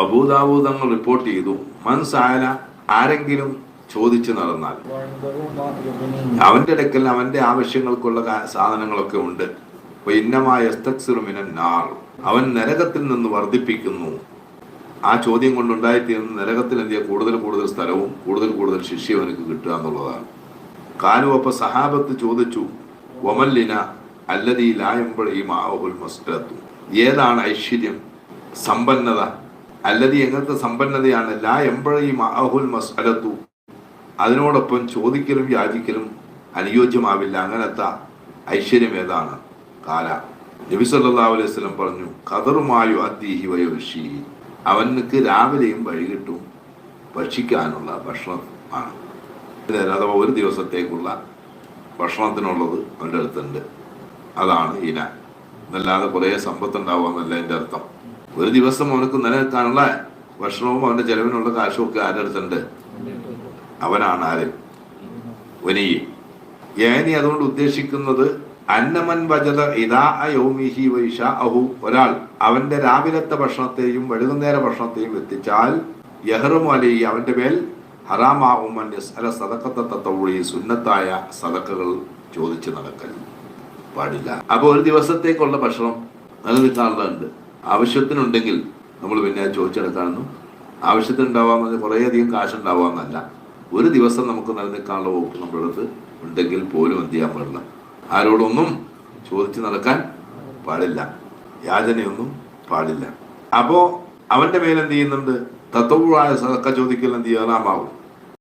Abu Dawud report ചെയ്തു, മൻസാല ആരെങ്കിലും ചോദിച്ചു നടന്നാൽ അവന്റെ അടുക്കൽ അവന്റെ ആവശ്യങ്ങൾക്കുള്ള സാധനങ്ങളൊക്കെ ഉണ്ട്. അവൻ നരകത്തിൽ നിന്ന് വർദ്ധിപ്പിക്കുന്നു. ആ ചോദ്യം കൊണ്ടുണ്ടായിത്തീരുന്ന നരകത്തിൽ എന്തിയ കൂടുതൽ കൂടുതൽ സ്ഥലവും കൂടുതൽ കൂടുതൽ ശിക്ഷയും അവനക്ക് കിട്ടുക എന്നുള്ളതാണ്. കാലു അപ്പൊ സഹാബത്ത് ചോദിച്ചു, വമല്ലിന അല്ലദീ ലാ യംബഈ മഅഹുൽ മസ്അലത്തു, ഏതാണ് ഐശ്വര്യം, സമ്പന്നത? അല്ലദീ എങ്ങനത്തെ സമ്പന്നതയാണ്? ലാ യംബഈ മഅഹുൽ മസ്അലത്തു, അതിനോടൊപ്പം ചോദിക്കലും യാചിക്കലും അനുയോജ്യമാവില്ല, അങ്ങനത്തെ ഐശ്വര്യം ഏതാണ്? കാല നബി സല്ലല്ലാഹു അലൈഹി വസല്ലം പറഞ്ഞു, ഖദറുമായു അദ്ദീഹി വയുർശീഹി, അവനക്ക് രാവിലെയും വൈകിട്ടും ഭക്ഷിക്കാനുള്ള ഭക്ഷണം ആണ്. അഥവാ ഒരു ദിവസത്തേക്കുള്ള ഭക്ഷണത്തിനുള്ളത് അവൻ്റെ അടുത്തുണ്ട്. അതാണ് ഇന. എന്നല്ലാതെ കുറേ സമ്പത്തുണ്ടാവുമെന്നല്ല എൻ്റെ അർത്ഥം. ഒരു ദിവസം അവനക്ക് നിലനിൽക്കാനുള്ള ഭക്ഷണവും അവൻ്റെ ചെലവിനുള്ള കാശും ഒക്കെ ആരുടെ അടുത്തുണ്ട്? അവനാണ് ആര്? വനിയെ. ഏനി അതുകൊണ്ട് ഉദ്ദേശിക്കുന്നത് അന്നമൻ വജദ ഇദാ യൗമിഹി വൈശാഅഹു, ഒരാൾ അവന്റെ രാവിലത്തെ ഭക്ഷണത്തെയും വൈകുന്നേര ഭക്ഷണത്തെയും എത്തിച്ചാൽ യഹ്റുമു അലൈഹി, അവന്റെ മേൽ ഹറാമാവും അൻ യസ്അല സദഖത തതവ്വുഇ, സുന്നത്തായ സദഖകൾ ചോദിച്ചു നടക്കൽ പാടില്ല. അപ്പോൾ ഒരു ദിവസത്തേക്കുള്ള ഭക്ഷണം നിലനിൽക്കാറുണ്ട്. ആവശ്യത്തിനുണ്ടെങ്കിൽ നമ്മൾ പിന്നെ ചോദിച്ചെടുക്കാനൊന്നും ആവശ്യത്തിനുണ്ടാവാമെന്ന് കുറേയധികം കാശുണ്ടാവാമെന്നല്ല. ഒരു ദിവസം നമുക്ക് നിലനിൽക്കാനുള്ള വകുപ്പ് നമ്മുടെ അടുത്ത് ഉണ്ടെങ്കിൽ പോലും എന്ത് ചെയ്യാൻ പാടില്ല, ആരോടൊന്നും ചോദിച്ചു നടക്കാൻ പാടില്ല, യാചനയൊന്നും പാടില്ല. അപ്പോ അവന്റെ മേലെന്ത് ചെയ്യുന്നുണ്ട്? തത്വമായ സദഖ ചോദിക്കൽ എന്ത് ചെയ്യാനാമാവും.